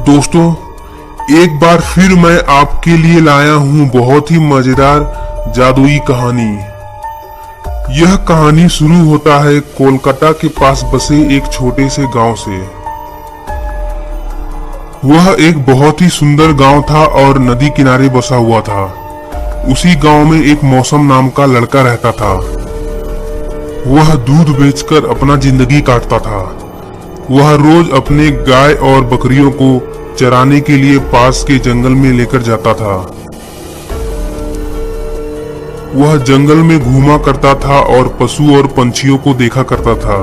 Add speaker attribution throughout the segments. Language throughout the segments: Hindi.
Speaker 1: दोस्तों, एक बार फिर मैं आपके लिए लाया हूँ बहुत ही मजेदार जादुई कहानी। यह कहानी शुरू होता है कोलकाता के पास बसे एक छोटे से गांव से। वह एक बहुत ही सुंदर गांव था और नदी किनारे बसा हुआ था। उसी गांव में एक मौसम नाम का लड़का रहता था। वह दूध बेचकर अपना जिंदगी काटता था। वह रोज अपने गाय और बकरियों को चराने के लिए पास के जंगल में लेकर जाता था। वह जंगल में घूमा करता था और पशु और पंछियों को देखा करता था।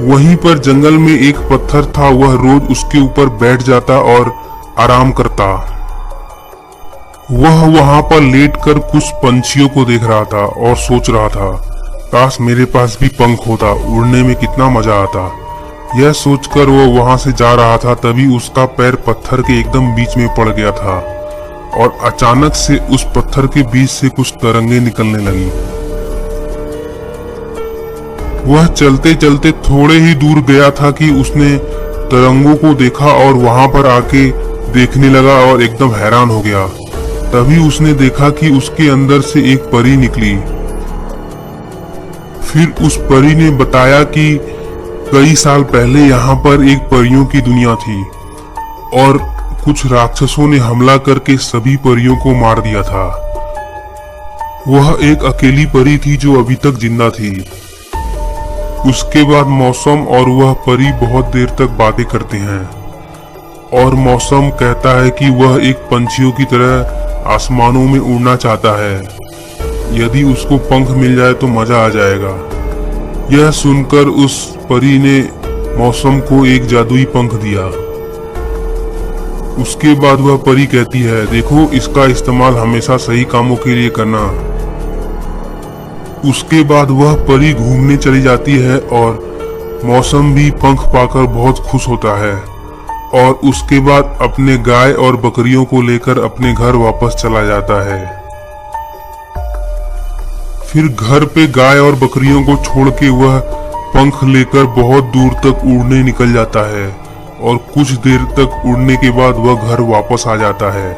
Speaker 1: वहीं पर जंगल में एक पत्थर था, वह रोज उसके ऊपर बैठ जाता और आराम करता। वह वहां पर लेटकर कुछ पंछियों को देख रहा था और सोच रहा था, काश मेरे पास भी पंख होता, उड़ने में कितना मजा आता। यह सोचकर वो वहां से जा रहा था, तभी उसका पैर पत्थर के एकदम बीच में पड़ गया था और अचानक से उस पत्थर के बीच से कुछ तरंगे निकलने लगी। वह चलते चलते थोड़े ही दूर गया था कि उसने तरंगों को देखा और वहां पर आके देखने लगा और एकदम हैरान हो गया। तभी उसने देखा कि उसके अंदर से एक परी निकली। फिर उस परी ने बताया कि कई साल पहले यहाँ पर एक परियों की दुनिया थी और कुछ राक्षसों ने हमला करके सभी परियों को मार दिया था। वह एक अकेली परी थी जो अभी तक जिंदा थी। उसके बाद मौसम और वह परी बहुत देर तक बातें करते हैं और मौसम कहता है कि वह एक पंछियों की तरह आसमानों में उड़ना चाहता है। यदि उसको पंख मिल जाए तो मजा आ जाएगा। यह सुनकर उस परी ने मौसम को एक जादुई पंख दिया। उसके बाद वह परी कहती है, देखो इसका इस्तेमाल हमेशा सही कामों के लिए करना। उसके बाद वह परी घूमने चली जाती है और मौसम भी पंख पाकर बहुत खुश होता है और उसके बाद अपने गाय और बकरियों को लेकर अपने घर वापस चला जाता है। फिर घर पे गाय और बकरियों को छोड़ के वह पंख लेकर बहुत दूर तक उड़ने निकल जाता है और कुछ देर तक उड़ने के बाद वह घर वापस आ जाता है।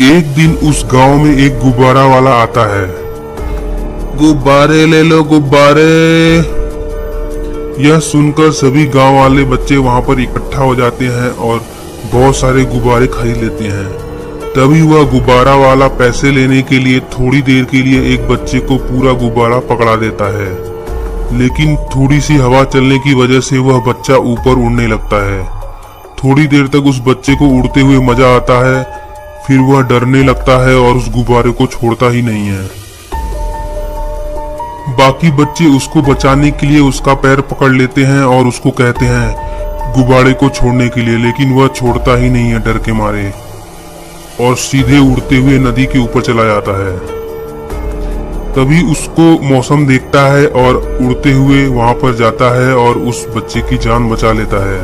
Speaker 1: एक दिन उस गांव में एक गुब्बारा वाला आता है। गुब्बारे ले लो गुब्बारे। यह सुनकर सभी गांव वाले बच्चे वहां पर इकट्ठा हो जाते हैं और बहुत सारे गुब्बारे खरीद लेते हैं। तभी वह गुब्बारा वाला पैसे लेने के लिए थोड़ी देर के लिए एक बच्चे को पूरा गुब्बारा पकड़ा देता है, लेकिन थोड़ी सी हवा चलने की वजह से वह बच्चा ऊपर उड़ने लगता है। थोड़ी देर तक उस बच्चे को उड़ते हुए मजा आता है, फिर वह डरने लगता है और उस गुब्बारे को छोड़ता ही नहीं है। बाकी बच्चे उसको बचाने के लिए उसका पैर पकड़ लेते हैं और उसको कहते हैं गुब्बारे को छोड़ने के लिए, लेकिन वह छोड़ता ही नहीं है डर के मारे और सीधे उड़ते हुए नदी के ऊपर चला जाता है। तभी उसको मौसम देखता है और उड़ते हुए वहां पर जाता है और उस बच्चे की जान बचा लेता है।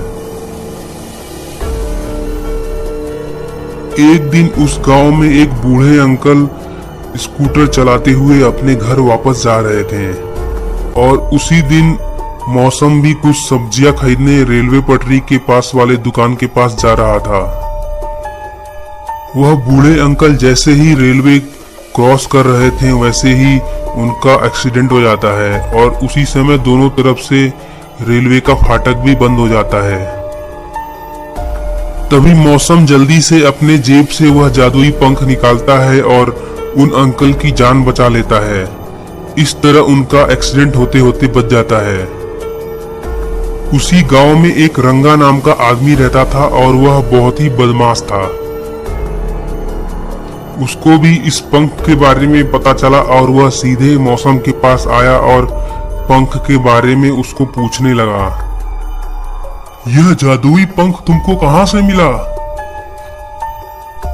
Speaker 1: एक दिन उस गांव में एक बूढ़े अंकल स्कूटर चलाते हुए अपने घर वापस जा रहे थे और उसी दिन मौसम भी कुछ सब्जियां खरीदने रेलवे पटरी के पास वाले दुकान के पास जा रहा था। वह बूढ़े अंकल जैसे ही रेलवे क्रॉस कर रहे थे वैसे ही उनका एक्सीडेंट हो जाता है और उसी समय दोनों तरफ से रेलवे का फाटक भी बंद हो जाता है। तभी मौसम जल्दी से अपने जेब से वह जादुई पंख निकालता है और उन अंकल की जान बचा लेता है। इस तरह उनका एक्सीडेंट होते होते बच जाता है। उसी गांव में एक रंगा नाम का आदमी रहता था और वह बहुत ही बदमाश था। उसको भी इस पंख के बारे में पता चला और वह सीधे मौसम के पास आया और पंख के बारे में उसको पूछने लगा, यह जादुई पंख तुमको कहां से मिला?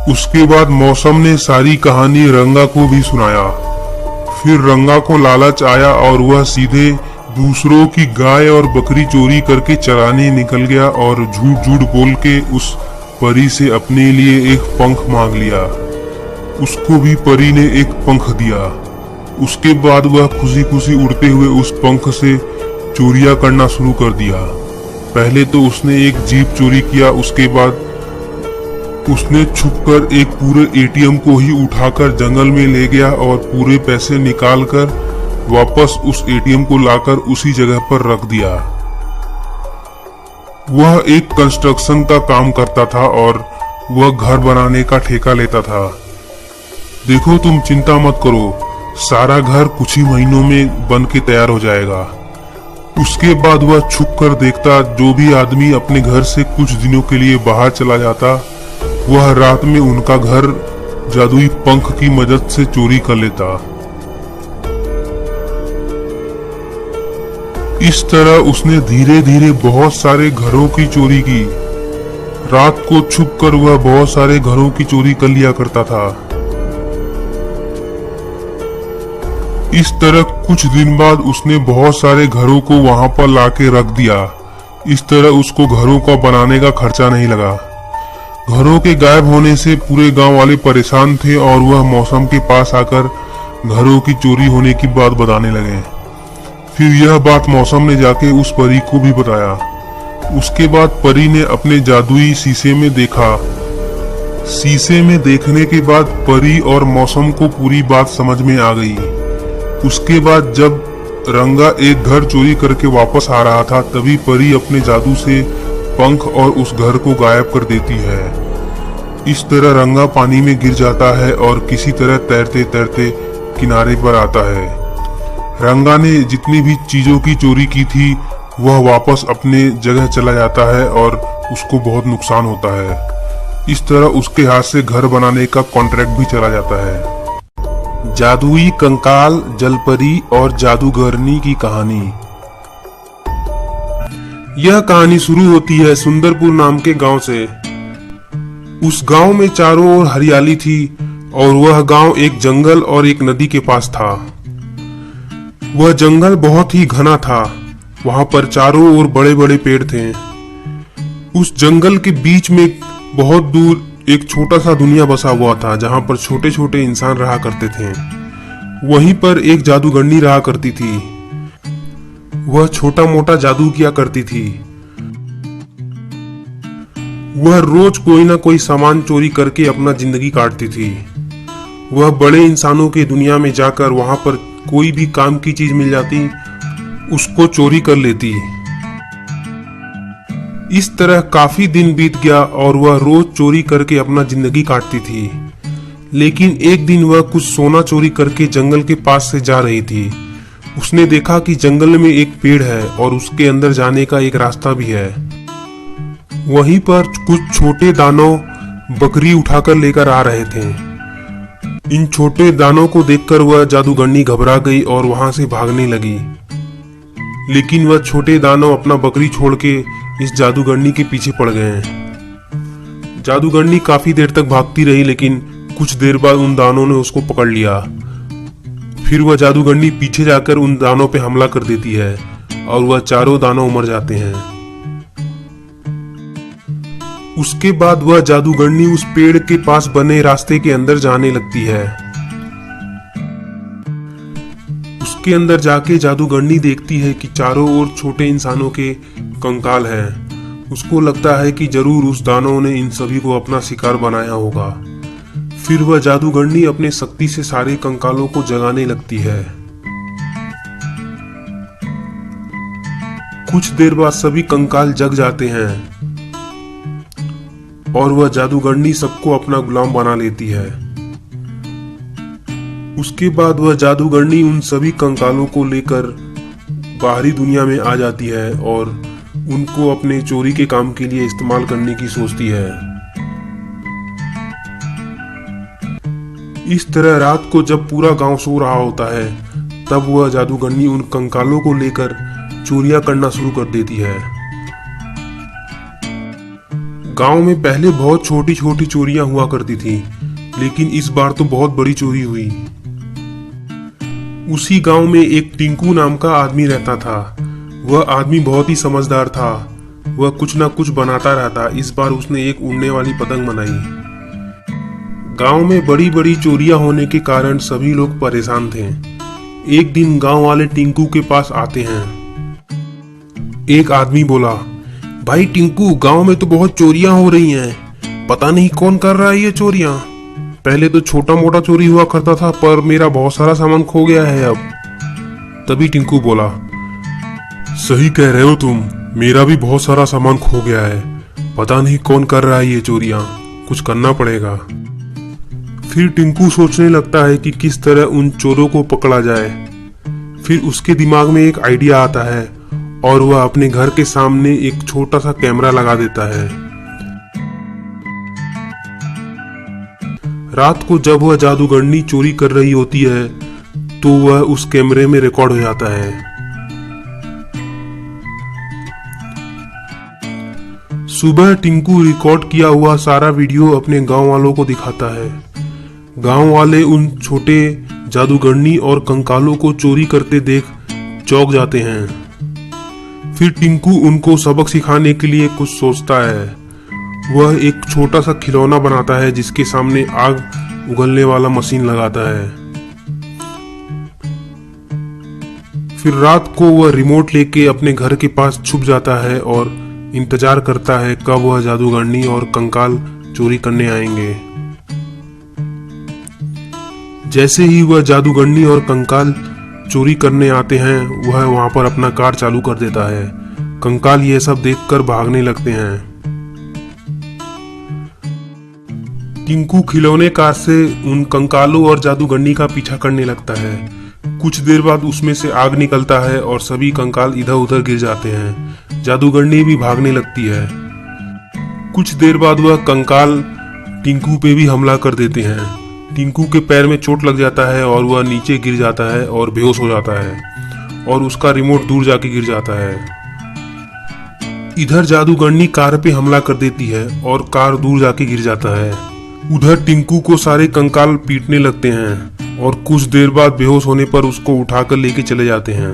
Speaker 1: उसके बाद मौसम ने सारी कहानी रंगा को भी सुनाया। फिर रंगा को लालच आया और वह सीधे दूसरों की गाय और बकरी चोरी करके चराने निकल गया और झूठ झूठ बोल के उस परी से अपने लिए एक पंख मांग लिया। उसको भी परी ने एक पंख दिया। उसके बाद वह खुशी खुशी उड़ते हुए उस पंख से चोरियां करना शुरू कर दिया। पहले तो उसने एक जीप चोरी किया, उसके बाद उसने छुपकर एक पूरे एटीएम को ही उठाकर जंगल में ले गया और पूरे पैसे निकालकर वापस उस एटीएम को लाकर उसी जगह पर रख दिया। वह एक कंस्ट्रक्शन का काम करता था और वह घर बनाने का ठेका लेता था। देखो, तुम चिंता मत करो, सारा घर कुछ ही महीनों में बन के तैयार हो जाएगा। उसके बाद वह छुप कर देखता, जो भी आदमी अपने घर से कुछ दिनों के लिए बाहर चला जाता, वह रात में उनका घर जादुई पंख की मदद से चोरी कर लेता। इस तरह उसने धीरे धीरे बहुत सारे घरों की चोरी की। रात को छुपकर वह बहुत सारे घरों की चोरी कर लिया करता था। इस तरह कुछ दिन बाद उसने बहुत सारे घरों को वहां पर लाके रख दिया। इस तरह उसको घरों का बनाने का खर्चा नहीं लगा। घरों के गायब होने से पूरे गांव वाले परेशान थे और वह मौसम के पास आकर घरों की चोरी होने की बात बताने लगे। फिर यह बात मौसम ने जाके उस परी को भी बताया। उसके बाद परी ने अपने जादुई शीशे में देखा। शीशे में देखने के बाद परी और मौसम को पूरी बात समझ में आ गई। उसके बाद जब रंगा एक घर चोरी करके वापस आ रहा था, तभी परी अपने जादू से पंख और उस घर को गायब कर देती है। इस तरह रंगा पानी में गिर जाता है और किसी तरह तैरते तैरते किनारे पर आता है। रंगा ने जितनी भी चीजों की चोरी की थी वह वापस अपने जगह चला जाता है और उसको बहुत नुकसान होता है। इस तरह उसके हाथ से घर बनाने का कॉन्ट्रैक्ट भी चला जाता है। जादुई कंकाल, जलपरी और जादूगरनी की कहानी। यह कहानी शुरू होती है सुंदरपुर नाम के गांव से। उस गांव में चारों ओर हरियाली थी और वह गांव एक जंगल और एक नदी के पास था। वह जंगल बहुत ही घना था। वहां पर चारों ओर बड़े बड़े पेड़ थे। उस जंगल के बीच में बहुत दूर एक छोटा सा दुनिया बसा हुआ था, जहां पर छोटे छोटे इंसान रहा करते थे। वहीं पर एक जादूगरनी रहा करती थी। वह छोटा मोटा जादू किया करती थी। वह रोज कोई ना कोई सामान चोरी करके अपना जिंदगी काटती थी। वह बड़े इंसानों के दुनिया में जाकर वहां पर कोई भी काम की चीज मिल जाती, उसको चोरी कर लेती। इस तरह काफी दिन बीत गया और वह रोज चोरी करके अपना जिंदगी काटती थी। लेकिन एक दिन वह कुछ सोना चोरी करके जंगल के पास से जा रही थी। उसने देखा कि जंगल में एक पेड़ है और उसके अंदर जाने का एक रास्ता भी है। वहीं पर कुछ छोटे दानव बकरी उठाकर लेकर आ रहे थे। इन छोटे दानों को देखकर वह जादूगरनी घबरा गई और वहां से भागने लगी। लेकिन वह छोटे दानव अपना बकरी छोड़ के इस जादूगरनी के पीछे पड़ गए। जादूगरनी काफी देर तक भागती रही, लेकिन कुछ देर बाद उन दानों ने उसको पकड़ लिया। फिर वह जादूगरनी पीछे जाकर उन दानों पे हमला कर देती है और वह चारों दानव मर जाते हैं। उसके बाद वह जादूगरनी उस पेड़ के पास बने रास्ते के अंदर जाने लगती है। उसके अंदर जाके जादूगरनी देखती है कि चारों ओर छोटे इंसानों के कंकाल हैं। उसको लगता है कि जरूर उस दानव ने इन सभी को अपना शिकार बनाया होगा। फिर वह जादूगरनी अपने शक्ति से सारे कंकालों को जगाने लगती है। कुछ देर बाद सभी कंकाल जग जाते हैं और वह जादूगरनी सबको अपना गुलाम बना लेती है। उसके बाद वह जादूगरनी उन सभी कंकालों को लेकर बाहरी दुनिया में आ जाती है और उनको अपने चोरी के काम के लिए इस्तेमाल करने की सोचती है। इस तरह रात को जब पूरा गांव सो रहा होता है, तब वह जादूगरनी उन कंकालों को लेकर चोरियां करना शुरू कर देती है। गांव में पहले बहुत छोटी छोटी चोरियां हुआ करती थी, लेकिन इस बार तो बहुत बड़ी चोरी हुई। उसी गांव में एक टिंकू नाम का आदमी रहता था। वह आदमी बहुत ही समझदार था। वह कुछ ना कुछ बनाता रहता। इस बार उसने एक उड़ने वाली पतंग बनाई। गांव में बड़ी बड़ी चोरियां होने के कारण सभी लोग परेशान थे। एक दिन गांव वाले टिंकू के पास आते हैं। एक आदमी बोला,
Speaker 2: भाई टिंकू, गांव में तो बहुत चोरियां हो रही हैं। पता नहीं कौन कर रहा है ये चोरियां। पहले तो छोटा मोटा चोरी हुआ करता था, पर मेरा बहुत सारा सामान खो गया है अब। तभी टिंकू बोला,
Speaker 1: सही कह रहे हो तुम, मेरा भी बहुत सारा सामान खो गया है। पता नहीं कौन कर रहा है ये चोरियां, कुछ करना पड़ेगा। फिर टिंकू सोचने लगता है कि किस तरह उन चोरों को पकड़ा जाए। फिर उसके दिमाग में एक आइडिया आता है और वह अपने घर के सामने एक छोटा सा कैमरा लगा देता है। रात को जब वह जादूगरनी चोरी कर रही होती है तो वह उस कैमरे में रिकॉर्ड हो जाता है। सुबह टिंकू रिकॉर्ड किया हुआ सारा वीडियो अपने गांव वालों को दिखाता है। गांव वाले उन छोटे जादूगरनी और कंकालों को चोरी करते देख चौंक जाते हैं। फिर टिंकू उनको सबक सिखाने के लिए कुछ सोचता है। वह एक छोटा सा खिलौना बनाता है जिसके सामने आग उगलने वाला मशीन लगाता है। फिर रात को वह रिमोट लेके अपने घर के पास छुप जाता है और इंतजार करता है कब वह जादूगरनी और कंकाल चोरी करने आएंगे। जैसे ही वह जादूगरनी और कंकाल चोरी करने आते हैं, वह वहां पर अपना कार चालू कर देता है। कंकाल ये सब देखकर भागने लगते हैं। टिंकू खिलौने कार से उन कंकालों और जादूगरनी का पीछा करने लगता है। कुछ देर बाद उसमें से आग निकलता है और सभी कंकाल इधर उधर गिर जाते हैं। जादूगरनी भी भागने लगती है। कुछ देर बाद वह कंकाल टिंकू पे भी हमला कर देते हैं। टिंकू के पैर में चोट लग जाता है और वह नीचे गिर जाता है और बेहोश हो जाता है और उसका रिमोट दूर जाके गिर जाता है। इधर जादूगरनी कार पे हमला कर देती है और कार दूर जाके गिर जाता है। उधर टिंकू को सारे कंकाल पीटने लगते हैं और कुछ देर बाद बेहोश होने पर उसको उठाकर लेके चले जाते हैं।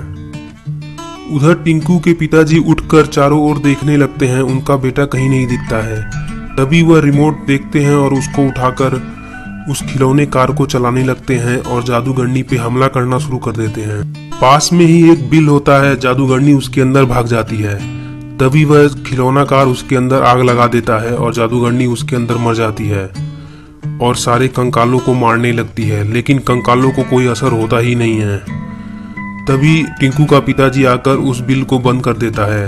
Speaker 1: उधर टिंकू के पिताजी उठकर चारों ओर देखने लगते हैं। उनका बेटा कहीं नहीं दिखता है। तभी वह रिमोट देखते हैं और उसको उठाकर उस खिलौने कार को चलाने लगते हैं और जादूगरनी पे हमला करना शुरू कर देते हैं। पास में ही एक बिल होता है। जादूगरनी उसके अंदर भाग जाती है। तभी वह खिलौना कार उसके अंदर आग लगा देता है और जादूगरनी उसके अंदर मर जाती है और सारे कंकालों को मारने लगती है, लेकिन कंकालों को कोई असर होता ही नहीं है। तभी टिंकू का पिताजी आकर उस बिल को बंद कर देता है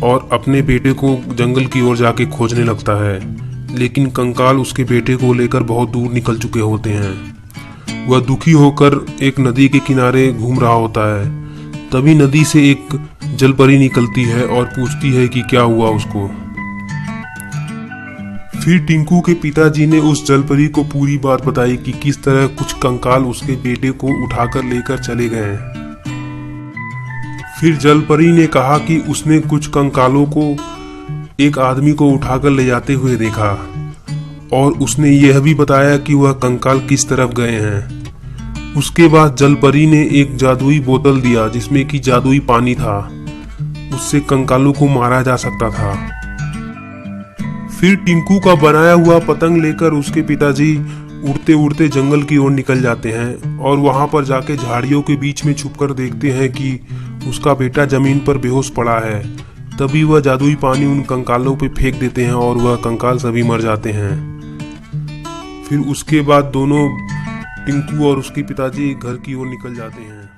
Speaker 1: और अपने बेटे को जंगल की ओर जाके खोजने लगता है, लेकिन कंकाल उसके बेटे को लेकर बहुत दूर निकल चुके होते हैं। वह दुखी होकर एक नदी के किनारे घूम रहा होता है। तभी नदी से एक जलपरी निकलती है और पूछती है कि क्या हुआ उसको। फिर टिंकू के पिताजी ने उस जलपरी को पूरी बात बताई कि किस तरह कुछ कंकाल उसके बेटे को उठाकर लेकर चले गए। फिर जलपरी ने कहा कि उसने कुछ कंकालों को एक आदमी को उठाकर ले जाते हुए देखा और उसने यह भी बताया कि वह कंकाल किस तरफ गए हैं। उसके बाद जलपरी ने एक जादुई बोतल दिया जिसमें कि जादुई पानी था। उससे कंकालों को मारा जा सकता था। फिर टिंकू का बनाया हुआ पतंग लेकर उसके पिताजी उड़ते उड़ते जंगल की ओर निकल जाते हैं और वहां पर जाके झाड़ियों के बीच में छुपकर देखते हैं कि उसका बेटा जमीन पर बेहोश पड़ा है। तभी वह जादुई पानी उन कंकालों पे फेंक देते हैं और वह कंकाल सभी मर जाते हैं। फिर उसके बाद दोनों टिंकू और उसके पिताजी घर की ओर निकल जाते हैं।